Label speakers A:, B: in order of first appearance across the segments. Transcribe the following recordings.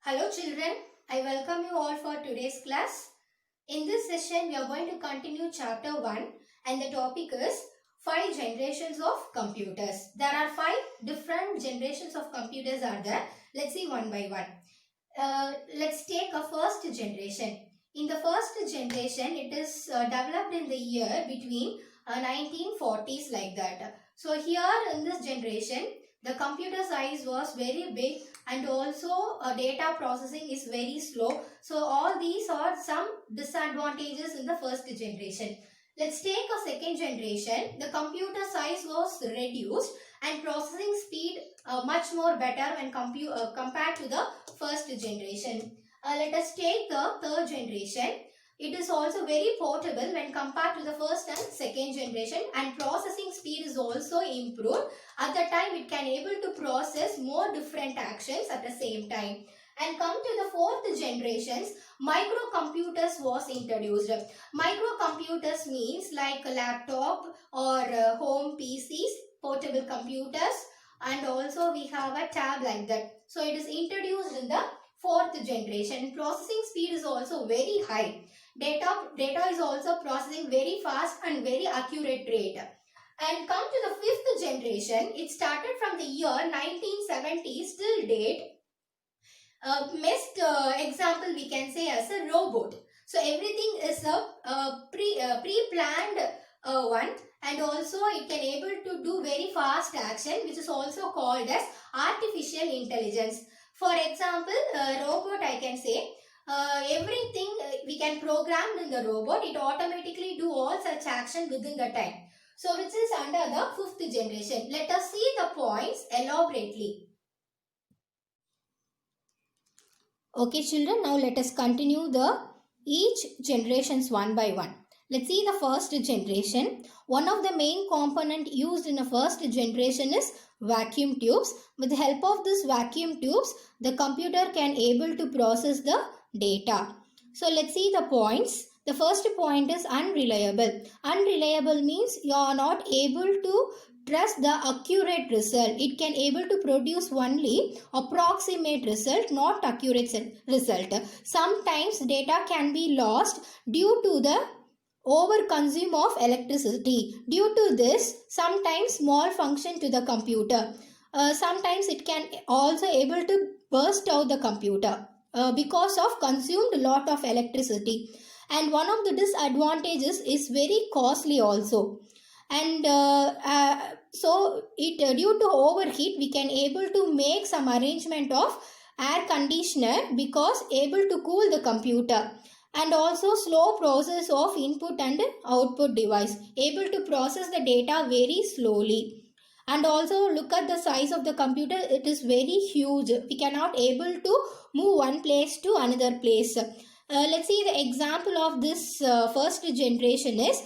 A: Hello children, I welcome you all for today's class. In this session, we are going to continue chapter 1 and the topic is 5 generations of computers. There are 5 different generations of computers are there. Let's see one by one. Let's take a first generation. In the first generation, it is developed in the year between 1940s like that. So here in this generation, the computer size was very big and also data processing is very slow. So all these are some disadvantages in the first generation. Let's take a second generation. The computer size was reduced and processing speed much more better when compared to the first generation. Let us take the third generation. It is also very portable when compared to the first and second generation, and processing speed is also improved. At the time, it can able to process more different actions at the same time. And come to the fourth generations, microcomputers was introduced. Microcomputers means like a laptop or home PCs, portable computers, and also we have a tab like that. So it is introduced in the fourth generation. Processing speed is also very high. Data is also processing very fast and very accurate rate. And come to the fifth generation, it started from the year 1970 till date. Best example we can say as a robot. So everything is a pre-planned one, and also it can able to do very fast action, which is also called as artificial intelligence. For example, robot I can say everything we can program in the robot, it automatically do all such action within the time. So which is under the fifth generation. Let us see the points elaborately. Okay children, now let us continue the each generations one by one. Let's see the first generation. One of the main component used in the first generation is vacuum tubes. With the help of this vacuum tubes, the computer can able to process the data. So let's see the points. The first point is unreliable. Unreliable means you are not able to trust the accurate result. It can able to produce only approximate result, not accurate result. Sometimes data can be lost due to the overconsume of electricity. Due to this, sometimes malfunction to the computer. Sometimes it can also able to burst out the computer because of consumed lot of electricity. And one of the disadvantages is very costly also. And so it due to overheat, we can able to make some arrangement of air conditioner because able to cool the computer. And also slow process of input and output device, able to process the data very slowly. And also look at the size of the computer, it is very huge. We cannot able to move one place to another place. Let's see the example of this first generation is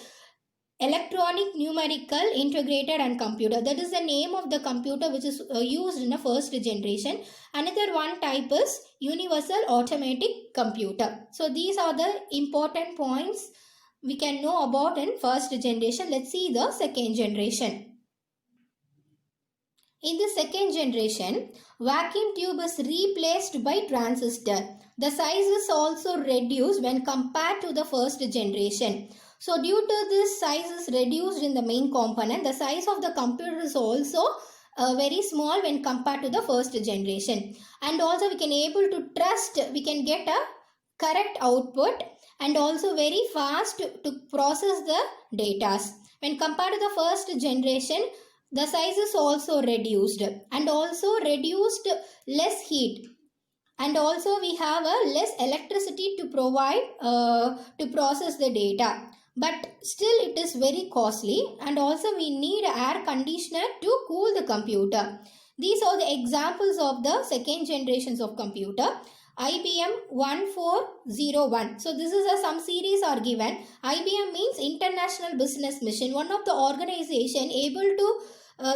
A: electronic numerical integrated and computer. That is the name of the computer which is used in the first generation. Another one type is universal automatic computer. So these are the important points we can know about in first generation. Let's see the second generation. In the second generation, vacuum tube is replaced by transistor. The size is also reduced when compared to the first generation. So due to this size is reduced in the main component, the size of the computer is also very small when compared to the first generation. And also we can able to trust, we can get a correct output and also very fast to process the data. When compared to the first generation, the size is also reduced and also reduced less heat. And also we have a less electricity to provide to process the data. But still it is very costly, and also we need air conditioner to cool the computer. These are the examples of the second generations of computer. IBM 1401. So this is some series are given. IBM means International Business Mission. One of the organization able to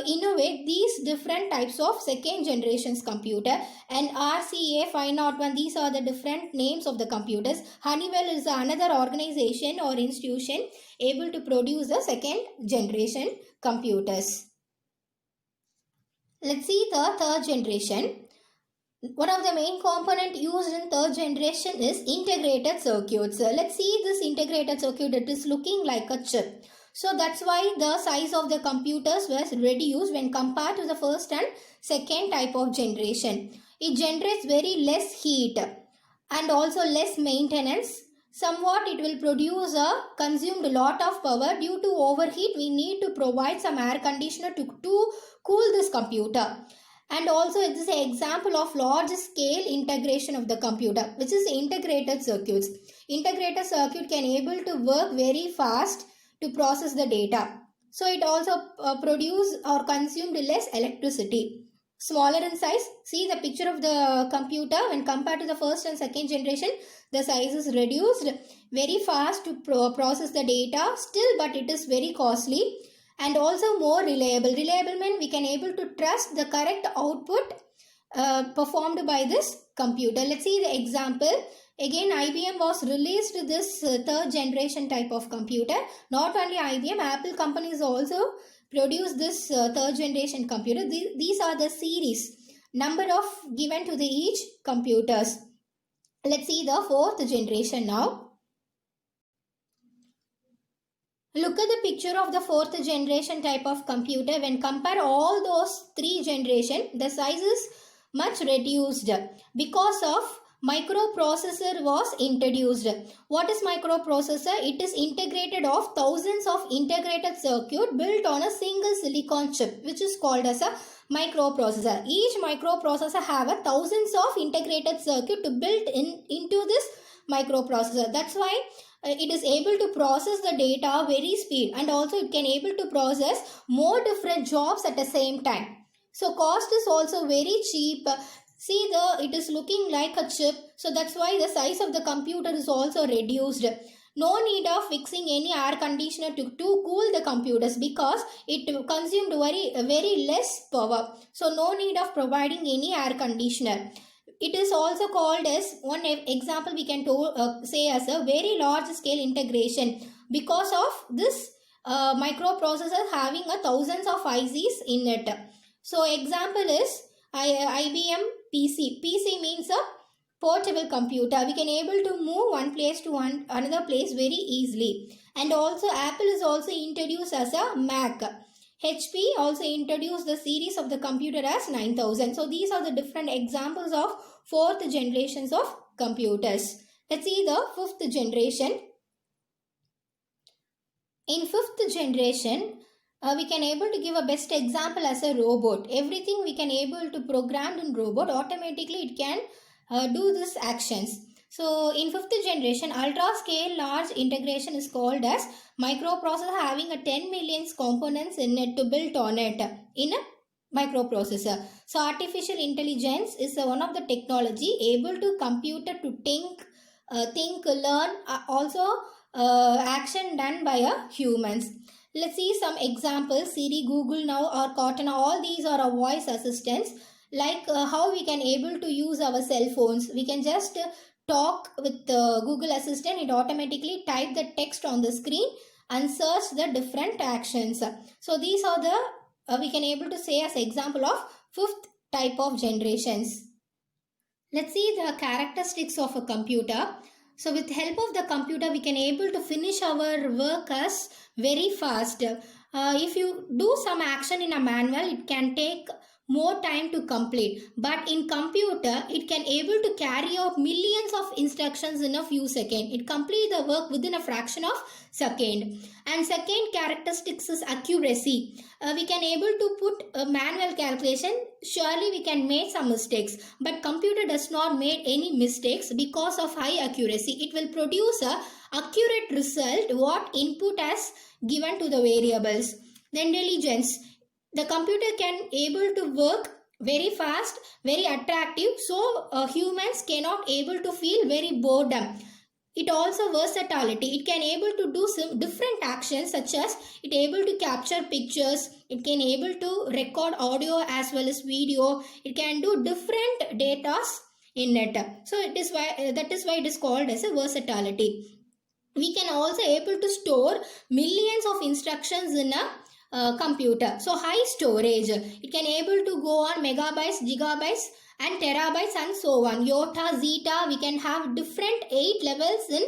A: innovate these different types of second generations computer. And RCA 501, these are the different names of the computers. Honeywell is another organization or institution able to produce the second generation computers. Let's see the third generation. one of the main component used in third generation is integrated circuits. Let's see this integrated circuit. It is looking like a chip. So that's why the size of the computers was reduced when compared to the first and second type of generation. It generates very less heat and also less maintenance. Somewhat it will produce a consumed lot of power. Due to overheat, we need to provide some air conditioner to cool this computer. And also it is an example of large scale integration of the computer, which is integrated circuits. Integrated circuit can able to work very fast to process the data. So it also produce or consumed less electricity. Smaller in size. See the picture of the computer when compared to the first and second generation, the size is reduced. Very fast to process the data still, but it is very costly. And also more reliable. Reliable means we can able to trust the correct output performed by this computer. Let's see the example. Again, IBM was released this third generation type of computer. Not only IBM, Apple companies also produce this third generation computer. These are the series, number of given to the each computers. Let's see the fourth generation now. Look at the picture of the fourth generation type of computer. When compare all those three generations, the size is much reduced because of microprocessor was introduced. What is microprocessor? It is integrated of thousands of integrated circuit built on a single silicon chip, which is called as a microprocessor. Each microprocessor have a thousands of integrated circuit built into this microprocessor. That's why it is able to process the data very speed, and also it can able to process more different jobs at the same time. So cost is also very cheap. See it is looking like a chip. So that's why the size of the computer is also reduced. No need of fixing any air conditioner to cool the computers because it consumed very less power. So no need of providing any air conditioner. It is also called as one example we can say as a very large scale integration because of this microprocessor having a thousands of ICs in it. So example is IBM PC. PC means a portable computer. We can able to move one place to another place very easily. And also Apple is also introduced as a Mac. HP also introduced the series of the computer as 9000. So these are the different examples of fourth generations of computers. Let's see the fifth generation. In fifth generation, we can able to give a best example as a robot. Everything we can able to program in robot, automatically it can do these actions. So in fifth generation, ultra scale large integration is called as microprocessor having a 10 million components in it to build on it in a microprocessor. So artificial intelligence is one of the technology able to computer to think, learn, also action done by humans. Let's see some examples. Siri, Google Now or Cortana, all these are our voice assistants. Like how we can able to use our cell phones. We can just talk with Google Assistant. It automatically type the text on the screen and search the different actions. So these are the we can able to say as example of fifth type of generations. Let's see the characteristics of a computer. So with help of the computer, we can able to finish our work as very fast. If you do some action in a manual, it can take more time to complete. But in computer, it can able to carry out millions of instructions in a few seconds. It completes the work within a fraction of second. And second characteristics is accuracy. We can able to put a manual calculation. Surely we can make some mistakes. But computer does not make any mistakes because of high accuracy. It will produce a accurate result what input has given to the variables. Then diligence. The computer can able to work very fast, very attractive, so humans cannot able to feel very boredom. It also versatility. It can able to do some different actions such as it able to capture pictures, it can able to record audio as well as video. It can do different data in it. So it is why that is why it is called as a versatility. We can also able to store millions of instructions in a computer. So high storage. It can able to go on megabytes, gigabytes and terabytes and so on. Iota, zeta, we can have different 8 levels in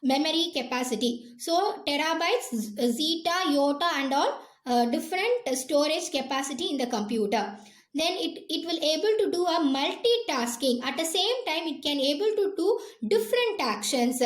A: memory capacity. So terabytes, zeta, iota and all different storage capacity in the computer. Then it will able to do a multitasking. At the same time, it can able to do different actions.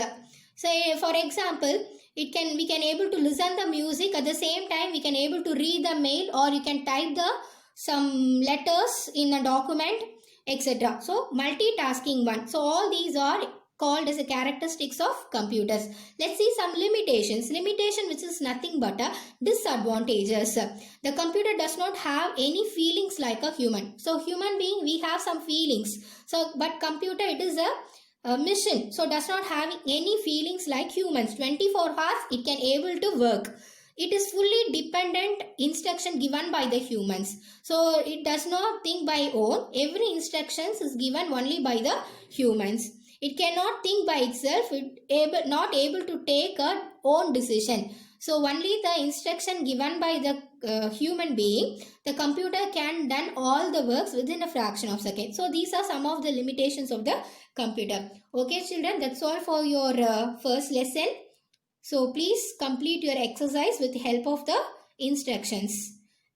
A: Say for example, we can able to listen the music, at the same time we can able to read the mail, or you can type the some letters in a document, etc. So multitasking one. So all these are called as a characteristics of computers. Let's see some limitations. Limitation, which is nothing but a disadvantages. The computer does not have any feelings like a human. So human being, we have some feelings. So but computer, it is a machine, so does not have any feelings like humans. 24 hours it can able to work. It is fully dependent instruction given by the humans. So it does not think by own. Every instructions is given only by the humans. It cannot think by itself. It not able to take a own decision. So only the instruction given by the human being, the computer can done all the works within a fraction of a second. So these are some of the limitations of the computer. Okay children, that's all for your first lesson. So please complete your exercise with the help of the instructions.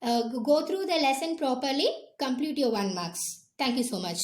A: Go through the lesson properly, complete your 1 marks. Thank you so much.